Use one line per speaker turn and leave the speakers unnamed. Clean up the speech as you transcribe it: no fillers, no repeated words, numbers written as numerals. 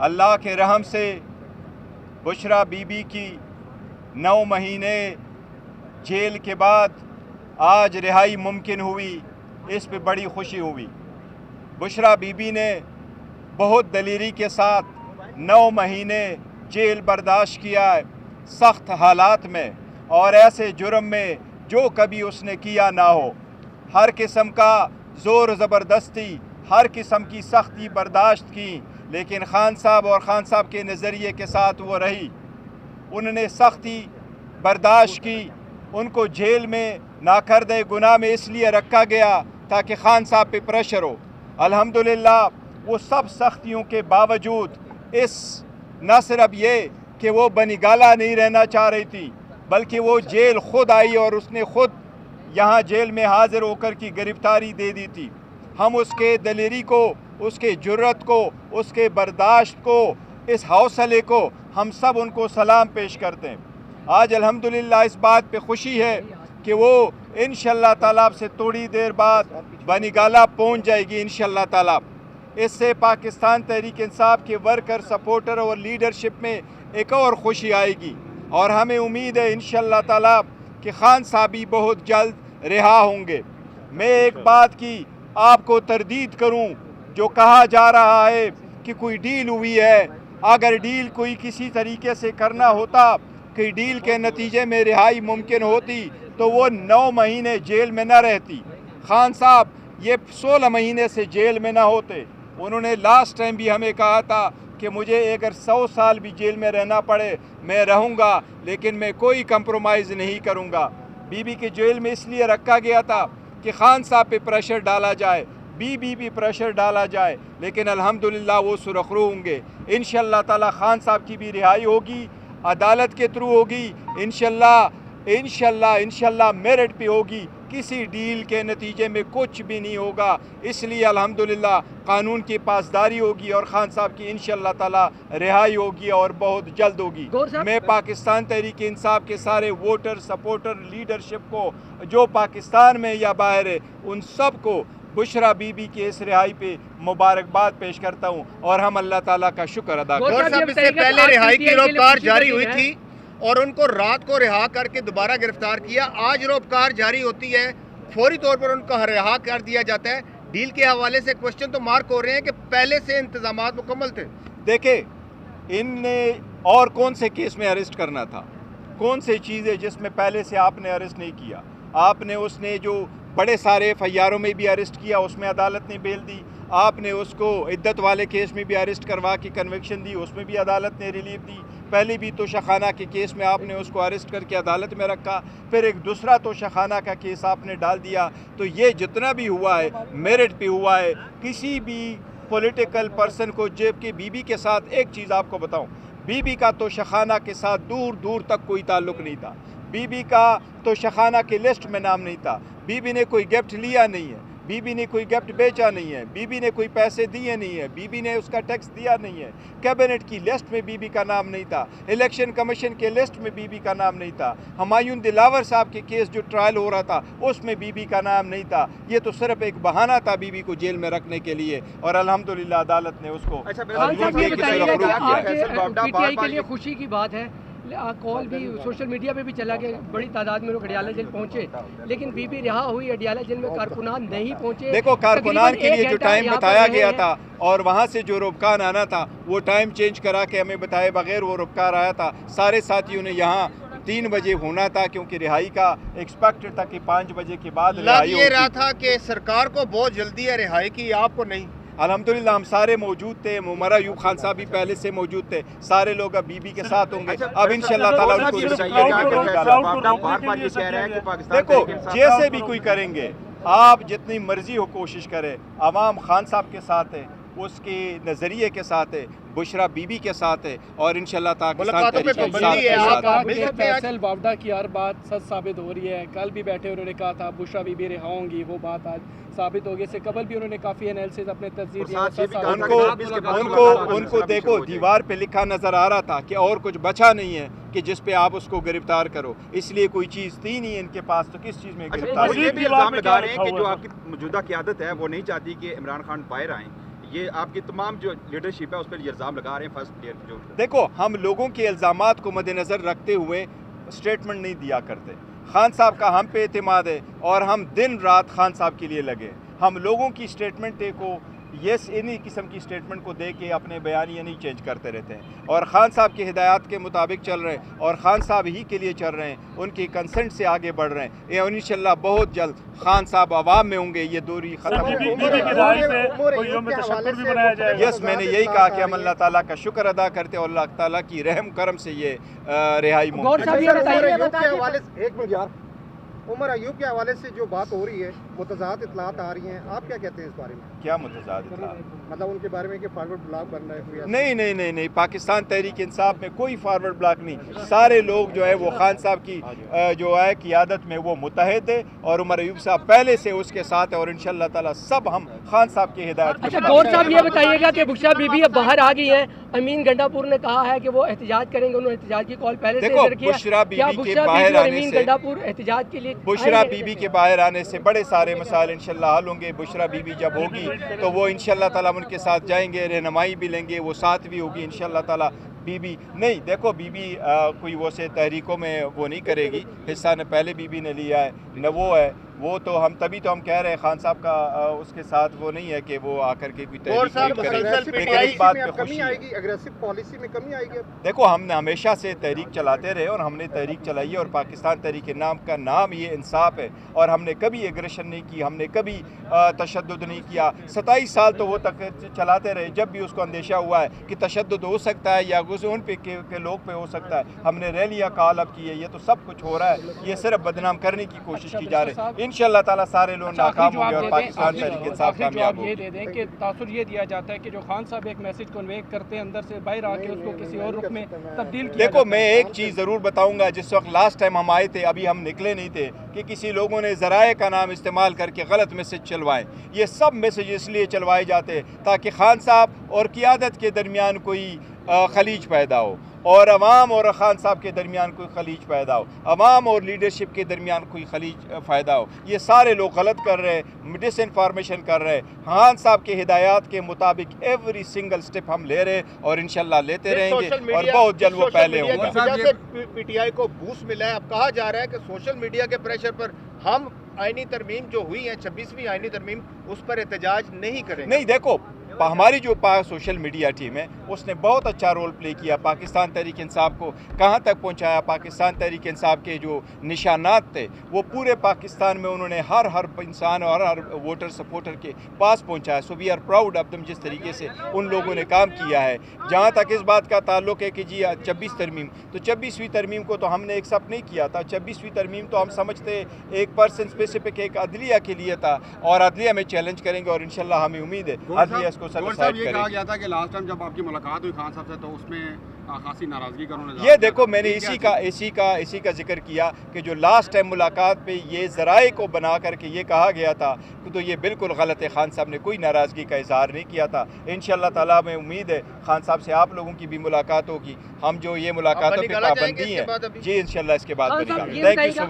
اللہ کے रहम से बुशरा बीबी की 9 महीने जेल के बाद आज रिहाई मुमकिन हुई, इस पे बड़ी खुशी हुई। बुशरा बीबी ने बहुत दलेरी के साथ 9 महीने जेल बर्दाश्त किया है सख्त हालात में, और ऐसे जुर्म में जो कभी उसने किया ना हो। हर किस्म का ज़ोर ज़बरदस्ती, हर किस्म की सख्ती बर्दाश्त की, लेकिन खान साहब और खान साहब के नज़रिए के साथ वो रही। उन्होंने सख्ती बर्दाश्त की। उनको जेल में नाकर्दे गुनाह में इसलिए रखा गया ताकि खान साहब पे प्रेशर हो। अल्हम्दुलिल्लाह वो सब सख्तियों के बावजूद इस न सिर्फ ये कि वो बनिगाला नहीं रहना चाह रही थी, बल्कि वो जेल खुद आई और उसने खुद यहाँ जेल में हाजिर होकर की गिरफ्तारी दे दी थी। हम उसके दलेरी को, उसके जुर्रत को, उसके बर्दाश्त को, इस हौसले को हम सब उनको सलाम पेश करते हैं। आज अल्हम्दुलिल्लाह इस बात पे खुशी है कि वो इंशाअल्लाह ताला से थोड़ी देर बाद बनिगाला पहुंच जाएगी इंशाअल्लाह ताला। इससे पाकिस्तान तहरीक इंसाफ के वर्कर, सपोर्टर और लीडरशिप में एक और खुशी आएगी, और हमें उम्मीद है इंशाअल्लाह ताला कि खान साहब भी बहुत जल्द रिहा होंगे। मैं एक बात की आपको तरदीद करूं, जो कहा जा रहा है कि कोई डील हुई है, अगर डील कोई किसी तरीके से करना होता कि डील के नतीजे में रिहाई मुमकिन होती तो वो 9 महीने जेल में न रहती। खान साहब ये 16 महीने से जेल में ना होते। उन्होंने लास्ट टाइम भी हमें कहा था कि मुझे अगर 100 साल भी जेल में रहना पड़े मैं रहूँगा, लेकिन मैं कोई कंप्रोमाइज़ नहीं करूँगा। बीबी के जेल में इसलिए रखा गया था कि खान साहब पे प्रेशर डाला जाए, बीबी भी प्रेशर डाला जाए, लेकिन अल्हम्दुलिल्लाह वो सुरखरू होंगे। इंशाअल्लाह ताला खान साहब की भी रिहाई होगी, अदालत के थ्रू होगी, इंशाअल्लाह मेरिट पे होगी। किसी डील के नतीजे में कुछ भी नहीं होगा, इसलिए अल्हम्दुलिल्लाह कानून की पासदारी होगी और खान साहब की इंशाअल्लाह ताला रिहाई होगी और बहुत जल्द होगी। मैं पाकिस्तान तहरीक इंसाफ के सारे वोटर, सपोर्टर, लीडरशिप को जो पाकिस्तान में या बाहर है, उन सब को बुशरा बीबी की इस रिहाई पे मुबारकबाद पेश करता हूँ, और हम अल्लाह ताला का शुक्र अदा करते हैं।
इससे पहले रिहाई की रोपकार जारी हुई थी और उनको रात को रिहा करके दोबारा गिरफ्तार किया। आज रोपकार जारी होती है, फौरी तौर पर उनको रिहा कर दिया जाता है। डील के हवाले से क्वेश्चन तो मार्क हो रहे हैं कि पहले से इंतजामात मुकम्मल थे।
देखे, इनने और कौन से केस में अरेस्ट करना था, कौन से चीज़ें जिसमें पहले से आपने अरेस्ट नहीं किया। आपने उसने जो बड़े सारे FIR में भी अरेस्ट किया, उसमें अदालत ने बेल दी। आपने उसको इद्दत वाले केस में भी अरेस्ट करवा के कन्विक्शन दी, उसमें भी अदालत ने रिलीफ दी। पहले भी तोशाखाना के केस में आपने उसको अरेस्ट करके अदालत में रखा, फिर एक दूसरा तोशाखाना का केस आपने डाल दिया। तो ये जितना भी हुआ है मेरिट पे हुआ है। किसी भी पॉलिटिकल पर्सन को, जबकि बीबी के साथ एक चीज़ आपको बताऊं, बीबी का तोशाखाना के साथ दूर दूर तक कोई ताल्लुक़ नहीं था। बीबी का तोशाखाना के लिस्ट में नाम नहीं था। बीबी ने कोई गिफ्ट लिया नहीं है, बीबी ने कोई गिफ्ट बेचा नहीं है, बीबी ने कोई पैसे दिए नहीं है, बीबी ने उसका टैक्स दिया नहीं है। कैबिनेट की लिस्ट में बीबी का नाम नहीं था, इलेक्शन कमीशन के लिस्ट में बीबी का नाम नहीं था, हुमायूं दिलावर साहब के केस जो ट्रायल हो रहा था उसमें बीबी का नाम नहीं था। ये तो सिर्फ एक बहाना था बीबी को जेल में रखने के लिए, और अल्हम्दुलिल्लाह अदालत ने उसको
खुशी की बात है। कॉल भी सोशल मीडिया पे भी चला कि बड़ी तादाद में लोग अडियाला जेल पहुंचे, लेकिन बीबी रिहा हुई। अडियाला जेल में कारकुनान नहीं पहुंचे।
देखो, कारकुनान के लिए जो टाइम बताया गया था और वहां से जो रुककार आना था, वो टाइम चेंज करा के हमें बताए बगैर वो रुककार आया था। सारे साथियों ने यहाँ 3 बजे होना था, क्योंकि रिहाई का एक्सपेक्टेड था कि 5 बजे के बाद रिहाई
ये रहा था कि सरकार को बहुत जल्दी है रिहाई की, आपको नहीं।
अल्हम्दुलिल्लाह हम सारे मौजूद थे। मुमरा यूब खान साहब भी पहले से मौजूद थे। सारे लोग अब बीबी के साथ होंगे। अब इंशाअल्लाह ताला उनको देखो, जैसे भी कोई करेंगे, आप जितनी मर्जी हो कोशिश करें। आवाम खान साहब के साथ है, उसके नज़रिए के साथ है, बुशरा बीबी के साथ है, और इंशाअल्लाह
फैसल बावडा की हर बात सच साबित हो रही है। कल भी बैठे उन्होंने कहा था बुशरा बीबी रिहा होंगी, वो बात आज साबित हो गई। से कबल भी उन्होंने काफ़ी एनालिसिस अपने तस्दीर
उनको देखो, दीवार पे लिखा नज़र आ रहा था कि और कुछ बचा नहीं है कि जिस पे आप उसको गिरफ्तार करो, इसलिए कोई चीज़ थी नहीं इनके पास, तो किस चीज़ में गिरफ्तार।
ये भी इल्जाम लगा रहे हैं कि जो आपकी मौजूदा क़यादत है वो नहीं चाहती कि इमरान खान बाहर आएँ। یہ آپ کی تمام جو لیڈرشپ ہے اس پر یہ الزام لگا رہے ہیں فرسٹ پلیئر جو
دیکھو ہم لوگوں کے الزامات کو مد نظر رکھتے ہوئے اسٹیٹمنٹ نہیں دیا کرتے. خان صاحب کا ہم پہ اعتماد ہے اور ہم دن رات خان صاحب کے لیے لگے. ہم لوگوں کی اسٹیٹمنٹ کو انہی قسم کی اسٹیٹمنٹ کو دے کے اپنے بیانیہ نہیں چینج کرتے رہتے ہیں اور خان صاحب کی ہدایات کے مطابق چل رہے ہیں اور خان صاحب ہی کے لیے چل رہے ہیں, ان کی کنسنٹ سے آگے بڑھ رہے ہیں. یہ انشاءاللہ بہت جلد خان صاحب عوام میں ہوں گے, یہ دوری ختم یس میں نے یہی کہا کہ ہم اللہ تعالیٰ کا شکر ادا کرتے اور اللہ تعالیٰ کی رحم کرم سے یہ رہائی
عمر ایوب کے حوالے سے جو بات ہو رہی ہے, متضاد اطلاعات آ رہی ہیں, آپ کیا کہتے ہیں اس بارے میں؟
کیا متضاد اطلاعات؟
مطلب ان کے بارے میں کہ فارورڈ بلاک بن رہا ہے کوئی؟
نہیں, پاکستان تحریک انصاف میں کوئی فارورڈ بلاک نہیں. سارے لوگ جو ہے وہ خان صاحب کی جو ہے قیادت میں وہ متحد ہے اور عمر ایوب صاحب پہلے سے اس کے ساتھ ہے اور انشاءاللہ تعالیٰ سب ہم خان صاحب کی ہدایت.
اچھا گور صاحب یہ بتائیے گا کہ بشرا بی بی اب باہر آ گئی ہیں, امین گنڈا پور نے کہا ہے کہ وہ احتجاج کریں گے, انہوں نے احتجاج کی کال پہلے سے کیا.
بشرا بی بی کے باہر آنے سے
گنڈا پور احتجاج کے لیے
بشرا بی بی کے باہر آنے سے بڑے سارے مسائل انشاءاللہ حل ہوں گے. بشرا بی بی جب ہوگی تو وہ انشاءاللہ تعالیٰ ان کے ساتھ جائیں گے, رہنمائی بھی لیں گے, وہ ساتھ بھی ہوگی انشاءاللہ تعالیٰ. بی بی نہیں, دیکھو بی بی کوئی وہ سے تحریکوں میں وہ نہیں کرے گی, حصہ نہ پہلے بی بی نے لیا ہے نہ وہ ہے. وہ تو ہم تبھی تو ہم کہہ رہے ہیں خان صاحب کا اس کے ساتھ وہ نہیں ہے کہ وہ آ کر کے کوئی تحریک کرے, لیکن اس بات پہ خوشی ہے.
اگریسو پالیسی میں کمی آئے گی.
دیکھو ہم نے ہمیشہ سے تحریک چلاتے رہے اور ہم نے تحریک چلائی ہے اور پاکستان تحریک نام کا نام یہ انصاف ہے اور ہم نے کبھی ایگریشن نہیں کی, ہم نے کبھی تشدد نہیں کیا. 27 سال تو وہ تک چلاتے رہے. جب بھی اس کو اندیشہ ہوا ہے کہ تشدد ہو سکتا ہے یا ان پہ کے لوگ پہ ہو سکتا ہے, ہم نے ریلیاں کال اپ کی ہے. یہ تو سب کچھ ہو رہا ہے, یہ صرف بدنام کرنے کی کوشش کی جا رہی ہے. انشاءاللہ تعالیٰ سارے لوگ ناکام ہوں گے اور پاکستان تحریک انصاف کامیاب ہوگی.
یہ دے دیں کہ تاثر یہ دیا جاتا ہے کہ جو خان صاحب ایک میسج کنوے کرتے ہیں اندر سے باہر آ کے اس کو کسی اور رخ میں تبدیل کیا.
دیکھو میں ایک چیز ضرور بتاؤں گا, جس وقت لاسٹ ٹائم ہم آئے تھے, ابھی ہم نکلے نہیں تھے, کہ کسی لوگوں نے ذرائع کا نام استعمال کر کے غلط میسج چلوائے. یہ سب میسج اس لیے چلوائے جاتے تاکہ خان صاحب اور قیادت کے درمیان کوئی خلیج پیدا ہو اور عوام اور خان صاحب کے درمیان کوئی خلیج پیدا ہو, عوام اور لیڈرشپ کے درمیان کوئی خلیج فائدہ ہو. یہ سارے لوگ غلط کر رہے ہیں, ڈس انفارمیشن کر رہے ہیں. خان صاحب کے ہدایات کے مطابق ایوری سنگل سٹیپ ہم لے رہے اور انشاءاللہ لیتے رہیں گے اور بہت جلد وہ پہلے ہوں گے.
پی ٹی آئی کو بوسٹ ملا ہے. اب کہا جا رہا ہے کہ سوشل میڈیا کے پریشر پر ہم آئینی ترمیم جو ہوئی ہے 26ویں آئینی ترمیم اس پر احتجاج نہیں کریں.
نہیں دیکھو ہماری جو سوشل میڈیا ٹیم ہے اس نے بہت اچھا رول پلے کیا, پاکستان تحریک انصاف کو کہاں تک پہنچایا. پاکستان تحریک انصاف کے جو نشانات تھے وہ پورے پاکستان میں انہوں نے ہر انسان اور ہر ووٹر سپورٹر کے پاس پہنچایا. So we are proud of them, جس طریقے سے ان لوگوں نے کام کیا ہے. جہاں تک اس بات کا تعلق ہے کہ جی 26 ترمیم, تو 26ویں ترمیم کو تو ہم نے ایکسیپٹ نہیں کیا تھا. 26ویں ترمیم تو ہم سمجھتے ایک پرسن اسپیسیفک ایک عدلیہ کے لیے تھا اور عدلیہ میں چیلنج کریں گے اور انشاءاللہ ہمیں امید ہے عدلیہ اس کو سیٹسفائی کرے گی.
کہا گیا تھا کہ لاسٹ ٹائم جب آپ کی ملاقات ہوئی خان صاحب سے تو اس میں خاصی ناراضگی کا انہوں نے
یہ دیکھو میں نے اسی کا ذکر کیا کہ جو لاسٹ ٹائم ملاقات پہ یہ ذرائع کو بنا کر کے یہ کہا گیا تھا تو یہ بالکل غلط ہے. خان صاحب نے کوئی ناراضگی کا اظہار نہیں کیا تھا. انشاءاللہ تعالیٰ میں امید ہے خان صاحب سے آپ لوگوں کی بھی ملاقات ہوگی. ہم جو یہ ملاقاتوں پہ پابندی ہیں جی انشاءاللہ اس کے بعد بنی گا. Thank you so much.